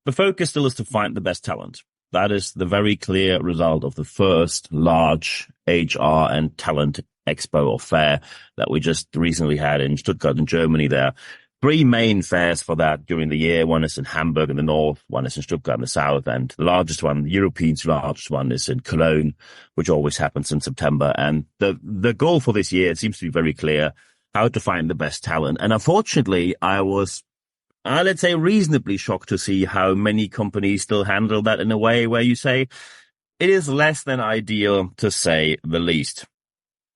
The focus still is to find the best talent. That is the very clear result of the first large HR and talent expo or fair that we just recently had in Stuttgart in Germany. There are three main fairs for that during the year. One is in Hamburg in the north, one is in Stuttgart in the south, and the largest one, the European's largest one, is in Cologne, which always happens in September. And the goal for this year, it seems to be very clear, how to find the best talent. And unfortunately, I was let's say reasonably shocked to see how many companies still handle that in a way where you say it is less than ideal, to say the least.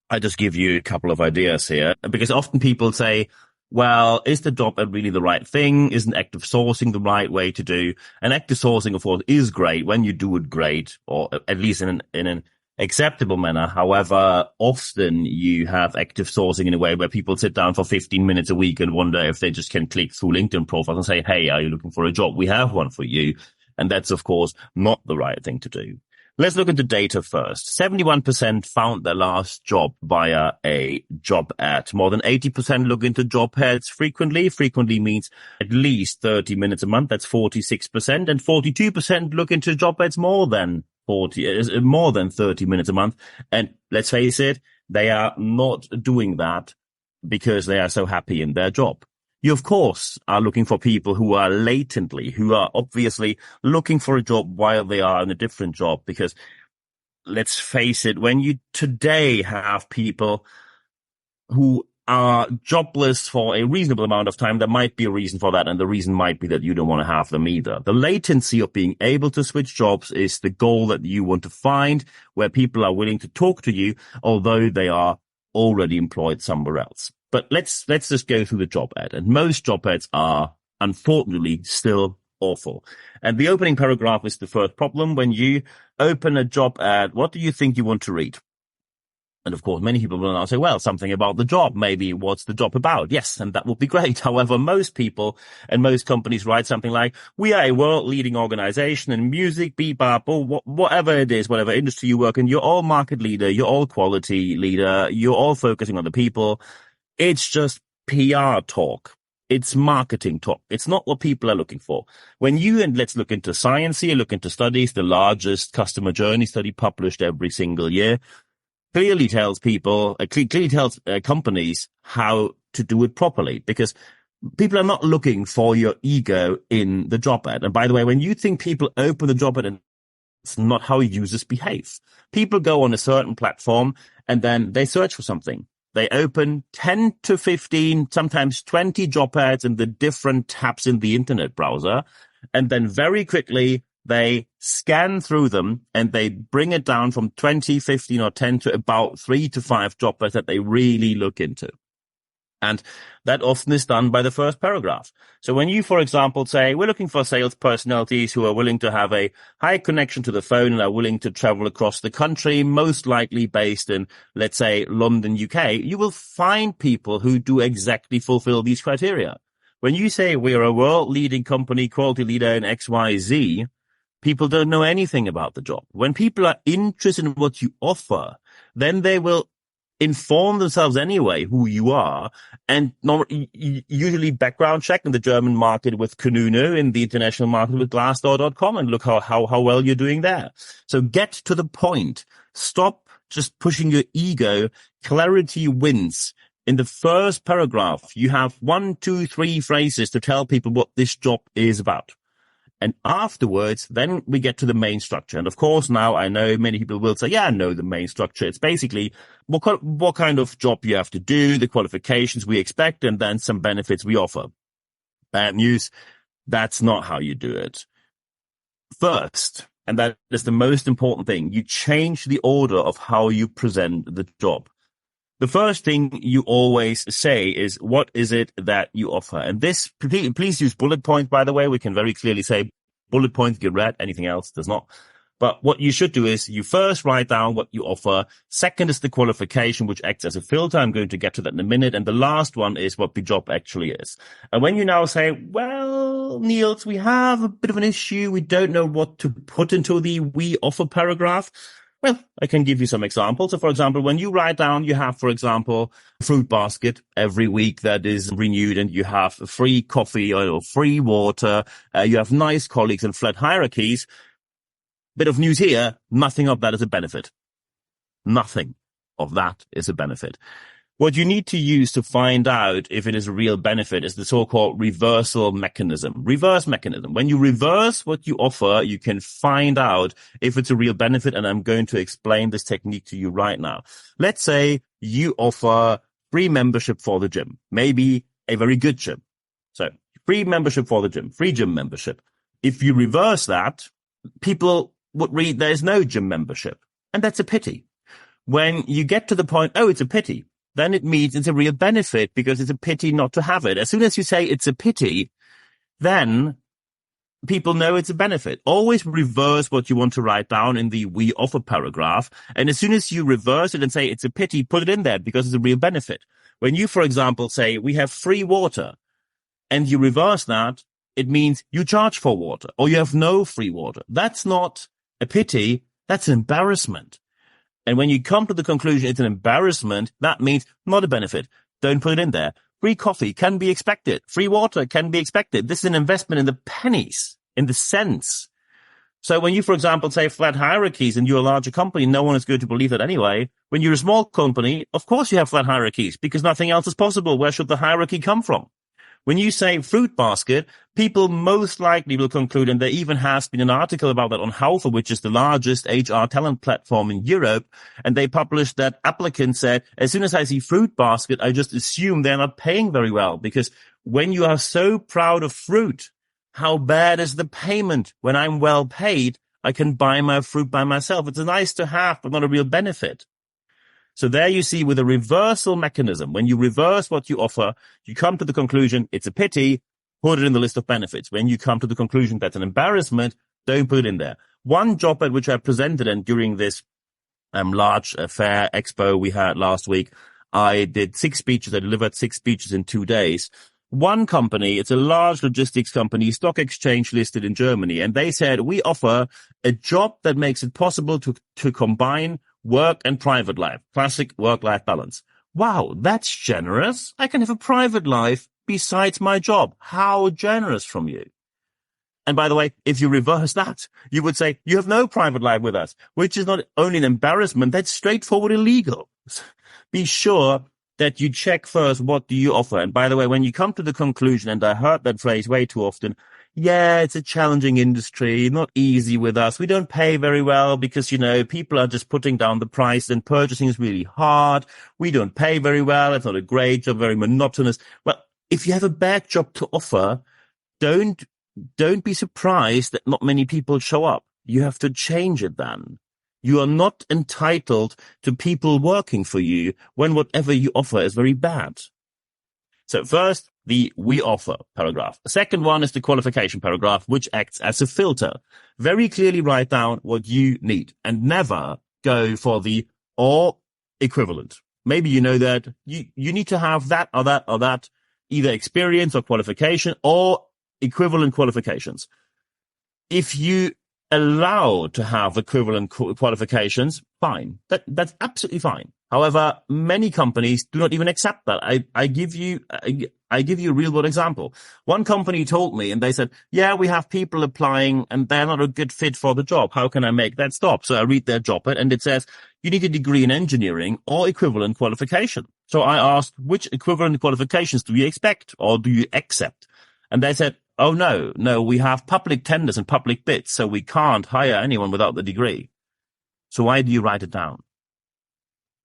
I just give you a couple of ideas here, because often people say, well, is the job ad really the right thing? Isn't active sourcing the right way to do? And active sourcing, of course, is great when you do it great, or at least in an acceptable manner. However, often you have active sourcing in a way where people sit down for 15 minutes a week and wonder if they just can click through LinkedIn profiles and say, hey, are you looking for a job? We have one for you. And that's, of course, not the right thing to do. Let's look into data first. 71% found their last job via a job ad. More than 80% look into job ads frequently. Frequently means at least 30 minutes a month. That's 46%. And 42% look into job ads more than 30 minutes a month. And let's face it, they are not doing that because they are so happy in their job. You, of course, are looking for people who are obviously looking for a job while they are in a different job, because let's face it, when you today have people who are jobless for a reasonable amount of time, there might be a reason for that, and the reason might be that you don't want to have them either. The latency of being able to switch jobs is the goal that you want to find, where people are willing to talk to you, although they are already employed somewhere else. But let's just go through the job ad. And most job ads are, unfortunately, still awful. And the opening paragraph is the first problem. When you open a job ad, what do you think you want to read? And of course, many people will now say, well, something about the job. Maybe what's the job about? Yes, and that would be great. However, most people and most companies write something like, we are a world-leading organization in music, bebop, or whatever it is, whatever industry you work in. You're all market leader. You're all quality leader. You're all focusing on the people. It's just PR talk. It's marketing talk. It's not what people are looking for. And let's look into science here, look into studies, the largest customer journey study published every single year, clearly tells companies how to do it properly, because people are not looking for your ego in the job ad. And by the way, when you think people open the job ad, and it's not how users behave. People go on a certain platform and then they search for something. They open 10 to 15, sometimes 20 job ads in the different tabs in the internet browser. And then very quickly, they scan through them and they bring it down from 20, 15 or 10 to about 3 to 5 job ads that they really look into. And that often is done by the first paragraph. So when you, for example, say, we're looking for sales personalities who are willing to have a high connection to the phone and are willing to travel across the country, most likely based in, let's say, London, UK, you will find people who do exactly fulfill these criteria. When you say we're a world-leading company, quality leader in XYZ, people don't know anything about the job. When people are interested in what you offer, then they will inform themselves anyway who you are, and usually background check in the German market with Kununu, in the international market with Glassdoor.com, and look how well you're doing there. So get to the point. Stop just pushing your ego. Clarity wins. In the first paragraph, you have 1, 2, 3 phrases to tell people what this job is about. And afterwards, then we get to the main structure. And of course, now I know many people will say, yeah, I know the main structure. It's basically what kind of job you have to do, the qualifications we expect, and then some benefits we offer. Bad news, that's not how you do it. First, and that is the most important thing, you change the order of how you present the job. The first thing you always say is, what is it that you offer? And this, please use bullet points, by the way. We can very clearly say bullet points get read, anything else does not. But what you should do is you first write down what you offer. Second is the qualification, which acts as a filter. I'm going to get to that in a minute. And the last one is what the job actually is. And when you now say, well, Niels, we have a bit of an issue. We don't know what to put into the we offer paragraph. Well, I can give you some examples. So, for example, when you write down, you have, for example, a fruit basket every week that is renewed, and you have free coffee or free water. You have nice colleagues and flat hierarchies. Bit of news here, nothing of that is a benefit. Nothing of that is a benefit. What you need to use to find out if it is a real benefit is the so-called reversal mechanism. Reverse mechanism. When you reverse what you offer, you can find out if it's a real benefit, and I'm going to explain this technique to you right now. Let's say you offer free membership for the gym, maybe a very good gym. So free membership for the gym, free gym membership. If you reverse that, people would read there's no gym membership, and that's a pity. When you get to the point, oh, it's a pity, then it means it's a real benefit because it's a pity not to have it. As soon as you say it's a pity, then people know it's a benefit. Always reverse what you want to write down in the we offer paragraph. And as soon as you reverse it and say it's a pity, put it in there because it's a real benefit. When you, for example, say we have free water and you reverse that, it means you charge for water or you have no free water. That's not a pity. That's an embarrassment. And when you come to the conclusion it's an embarrassment, that means not a benefit. Don't put it in there. Free coffee can be expected. Free water can be expected. This is an investment in the pennies, in the cents. So when you, for example, say flat hierarchies and you're a larger company, no one is going to believe that anyway. When you're a small company, of course you have flat hierarchies because nothing else is possible. Where should the hierarchy come from? When you say fruit basket, people most likely will conclude, and there even has been an article about that on Haufe, which is the largest HR talent platform in Europe, and they published that applicants said, as soon as I see fruit basket, I just assume they're not paying very well, because when you are so proud of fruit, how bad is the payment? When I'm well paid, I can buy my fruit by myself. It's nice to have, but not a real benefit. So there you see with a reversal mechanism, when you reverse what you offer, you come to the conclusion it's a pity, put it in the list of benefits. When you come to the conclusion that's an embarrassment, don't put it in there. One job at which I presented, and during this large fair expo we had last week, I did 6 speeches. I delivered 6 speeches in 2 days. One company, it's a large logistics company, stock exchange listed in Germany, and they said, we offer a job that makes it possible to combine work and private life, classic work-life balance. Wow, that's generous. I can have a private life besides my job. How generous from you. And by the way, if you reverse that, you would say, you have no private life with us, which is not only an embarrassment, that's straightforward illegal. Be sure that you check first, what do you offer? And by the way, when you come to the conclusion, and I heard that phrase way too often, yeah, it's a challenging industry, not easy with us. We don't pay very well because, people are just putting down the price and purchasing is really hard. We don't pay very well. It's not a great job, very monotonous. Well, if you have a bad job to offer, don't be surprised that not many people show up. You have to change it then. You are not entitled to people working for you when whatever you offer is very bad. So first, the we offer paragraph. The second one is the qualification paragraph, which acts as a filter. Very clearly write down what you need and never go for the or equivalent. Maybe you know that you need to have that or that or that, either experience or qualification or equivalent qualifications. If you allow to have equivalent qualifications, fine. That's absolutely fine. However, many companies do not even accept that. I give you a real world example. One company told me, and they said, yeah, we have people applying and they're not a good fit for the job. How can I make that stop? So I read their job and it says, you need a degree in engineering or equivalent qualification. So I asked, which equivalent qualifications do you expect or do you accept? And they said, oh, no, we have public tenders and public bids, so we can't hire anyone without the degree. So why do you write it down?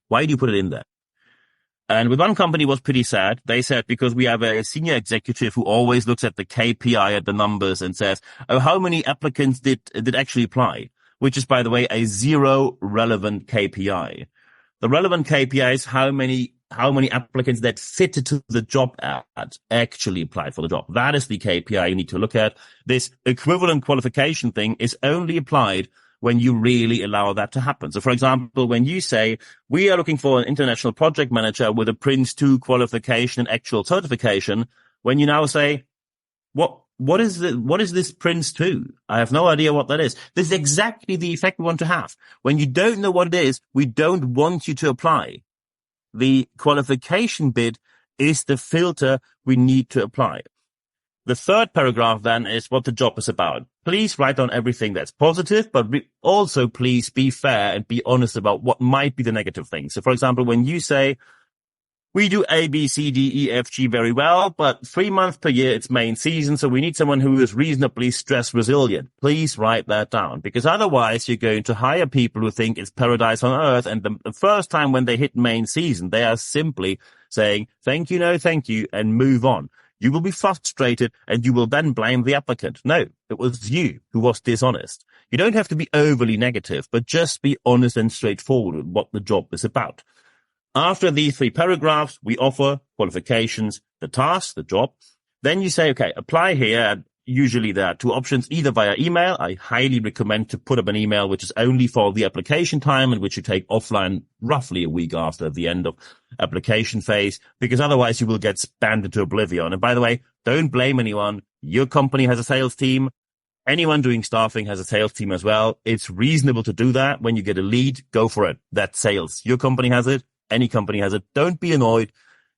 Why do you put it in there? And with one company was pretty sad. They said, because we have a senior executive who always looks at the KPI, at the numbers, and says, oh, how many applicants did actually apply? Which is, by the way, a zero relevant KPI. The relevant KPI is how many applicants that fitted to the job ad actually applied for the job. That is the KPI you need to look at. This equivalent qualification thing is only applied when you really allow that to happen. So, for example, when you say, we are looking for an international project manager with a Prince 2 qualification and actual certification, when you now say, what what is this Prince 2? I have no idea what that is. This is exactly the effect we want to have. When you don't know what it is, we don't want you to apply. The qualification bit is the filter we need to apply. The third paragraph then is what the job is about. Please write down everything that's positive, but also please be fair and be honest about what might be the negative things. So for example, when you say, we do A, B, C, D, E, F, G very well, but 3 months per year, it's main season. So we need someone who is reasonably stress resilient. Please write that down, because otherwise you're going to hire people who think it's paradise on earth. And the first time when they hit main season, they are simply saying, thank you, no, thank you, and move on. You will be frustrated and you will then blame the applicant. No, it was you who was dishonest. You don't have to be overly negative, but just be honest and straightforward with what the job is about. After these 3 paragraphs, we offer qualifications, the task, the job. Then you say, okay, apply here. Usually there are 2 options, either via email. I highly recommend to put up an email which is only for the application time and which you take offline roughly a week after the end of application phase, because otherwise you will get spammed into oblivion. And by the way, don't blame anyone. Your company has a sales team. Anyone doing staffing has a sales team as well. It's reasonable to do that. When you get a lead, go for it. That's sales. Your company has it. Any company has it. Don't be annoyed.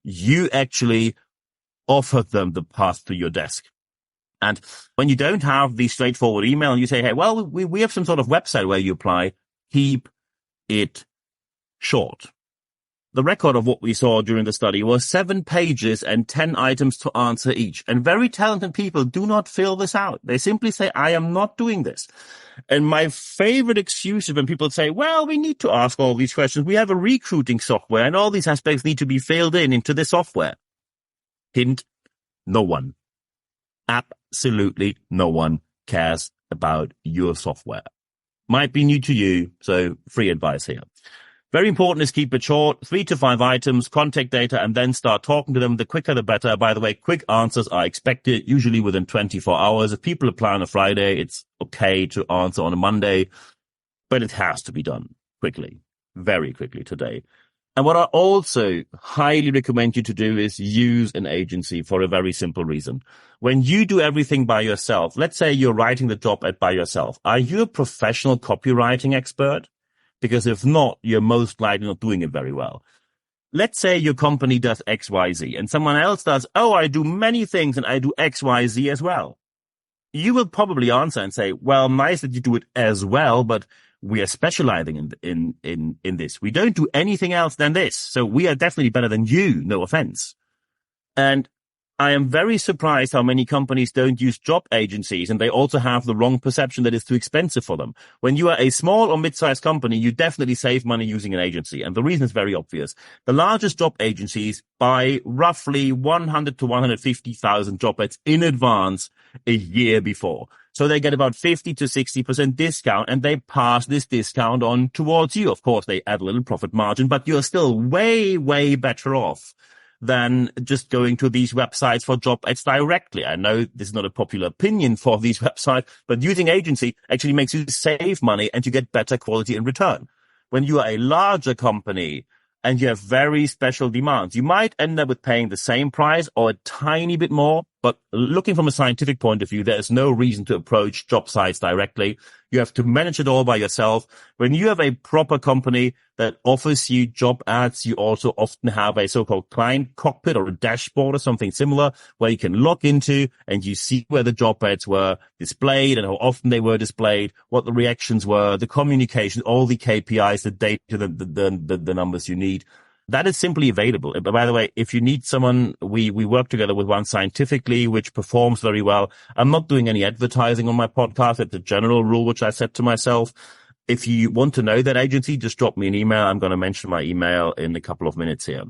You actually offered them the path to your desk. And when you don't have the straightforward email and you say, hey, well, we have some sort of website where you apply, keep it short. The record of what we saw during the study was 7 pages and 10 items to answer each. And very talented people do not fill this out. They simply say, I am not doing this. And my favorite excuse is when people say, well, we need to ask all these questions. We have a recruiting software and all these aspects need to be filled into the software. Hint, no one. Absolutely no one cares about your software. Might be new to you, so free advice here. Very important is keep it short, 3 to 5 items, contact data, and then start talking to them. The quicker the better. By the way, quick answers are expected, usually within 24 hours. If people apply on a Friday, it's okay to answer on a Monday, but it has to be done quickly, very quickly today. And what I also highly recommend you to do is use an agency for a very simple reason. When you do everything by yourself, let's say you're writing the job ad by yourself. Are you a professional copywriting expert? Because if not, you're most likely not doing it very well. Let's say your company does X, Y, Z, and someone else does, oh, I do many things and I do X, Y, Z as well. You will probably answer and say, well, nice that you do it as well, but we are specializing in this. We don't do anything else than this. So we are definitely better than you, no offense. And I am very surprised how many companies don't use job agencies, and they also have the wrong perception that it's too expensive for them. When you are a small or mid-sized company, you definitely save money using an agency, and the reason is very obvious. The largest job agencies buy roughly 100 to 150,000 job ads in advance a year before. So they get about 50 to 60% discount, and they pass this discount on towards you. Of course, they add a little profit margin, but you're still way, way better off than just going to these websites for job ads directly. I know this is not a popular opinion for these websites, but using agency actually makes you save money and you get better quality in return. When you are a larger company and you have very special demands, you might end up with paying the same price or a tiny bit more. But looking from a scientific point of view, there is no reason to approach job sites directly. You have to manage it all by yourself. When you have a proper company that offers you job ads, you also often have a so-called client cockpit or a dashboard or something similar where you can log into and you see where the job ads were displayed and how often they were displayed, what the reactions were, the communication, all the KPIs, the data, the numbers you need. That is simply available. But by the way, if you need someone, we work together with one scientifically, which performs very well. I'm not doing any advertising on my podcast. It's a general rule, which I set to myself. If you want to know that agency, just drop me an email. I'm going to mention my email in a couple of minutes here.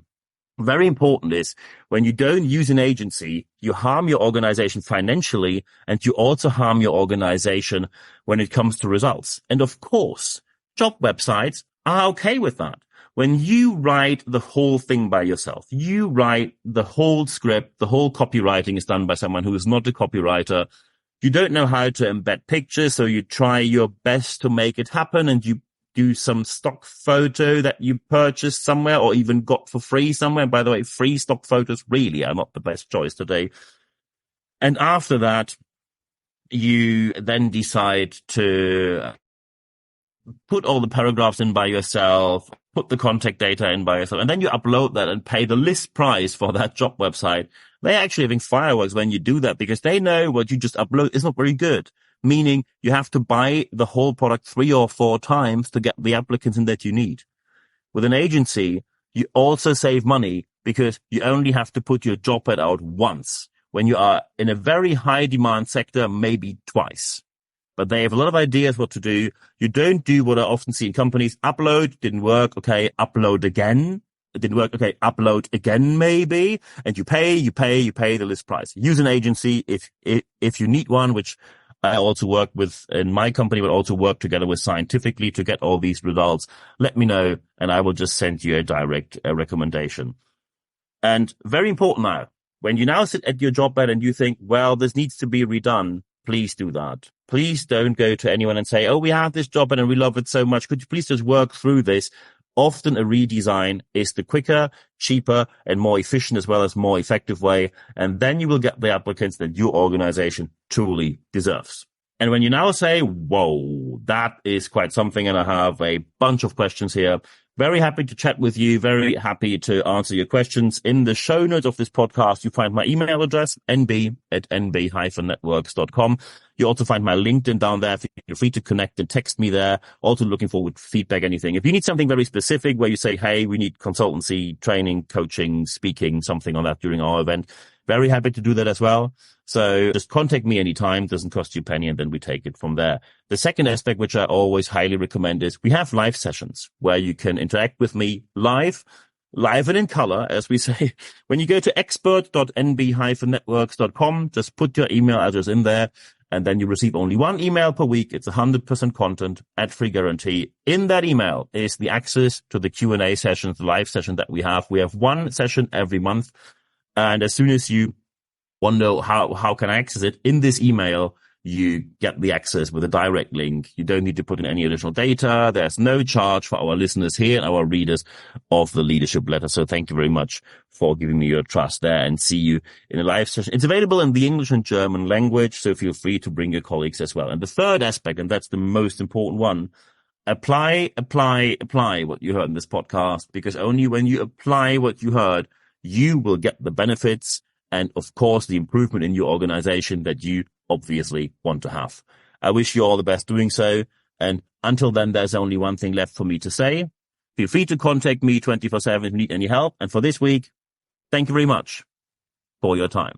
Very important is when you don't use an agency, you harm your organization financially, and you also harm your organization when it comes to results. And of course, job websites are okay with that. When you write the whole thing by yourself, you write the whole script, the whole copywriting is done by someone who is not a copywriter. You don't know how to embed pictures, so you try your best to make it happen, and you do some stock photo that you purchased somewhere or even got for free somewhere. And by the way, free stock photos really are not the best choice today. And after that, you then decide to put all the paragraphs in by yourself, put the contact data in by yourself, and then you upload that and pay the list price for that job website. They're actually having fireworks when you do that because they know what you just upload is not very good. Meaning you have to buy the whole product 3 or 4 times to get the applicants in that you need. With an agency, you also save money because you only have to put your job ad out once. When you are in a very high demand sector, maybe twice. But they have a lot of ideas what to do. You don't do what I often see in companies. Upload, didn't work. Okay, upload again. It didn't work. Okay, upload again maybe. And you pay the list price. Use an agency if you need one, which I also work with in my company, but also work together with Scientifically to get all these results. Let me know and I will just send you a direct recommendation. And very important now, when you now sit at your job ad and you think, well, this needs to be redone, please do that. Please don't go to anyone and say, oh, we have this job ad and we love it so much. Could you please just work through this? Often a redesign is the quicker, cheaper, and more efficient as well as more effective way. And then you will get the applicants that your organization truly deserves. And when you now say, whoa, that is quite something, and I have a bunch of questions here, very happy to chat with you, very happy to answer your questions. In the show notes of this podcast, you find my email address, nb@nb-networks.com. You also find my LinkedIn down there. Feel free to connect and text me there. Also looking forward to feedback, anything. If you need something very specific where you say, hey, we need consultancy, training, coaching, speaking, something on that during our event, very happy to do that as well. So just contact me anytime. Doesn't cost you a penny, and then we take it from there. The second aspect, which I always highly recommend, is we have live sessions where you can interact with me live and in color, as we say. When you go to expert.nb-networks.com, just put your email address in there, and then you receive only 1 email per week. It's 100% content, ad-free guarantee. In that email is the access to the Q&A sessions, the live session that we have. We have 1 session every month. And as soon as you want to know how can I access it, in this email, you get the access with a direct link. You don't need to put in any additional data. There's no charge for our listeners here and our readers of the leadership letter. So thank you very much for giving me your trust there, and see you in a live session. It's available in the English and German language, so feel free to bring your colleagues as well. And the third aspect, and that's the most important one, apply what you heard in this podcast, because only when you apply what you heard, you will get the benefits and, of course, the improvement in your organization that you obviously want to have. I wish you all the best doing so. And until then, there's only one thing left for me to say. Feel free to contact me 24/7 if you need any help. And for this week, thank you very much for your time.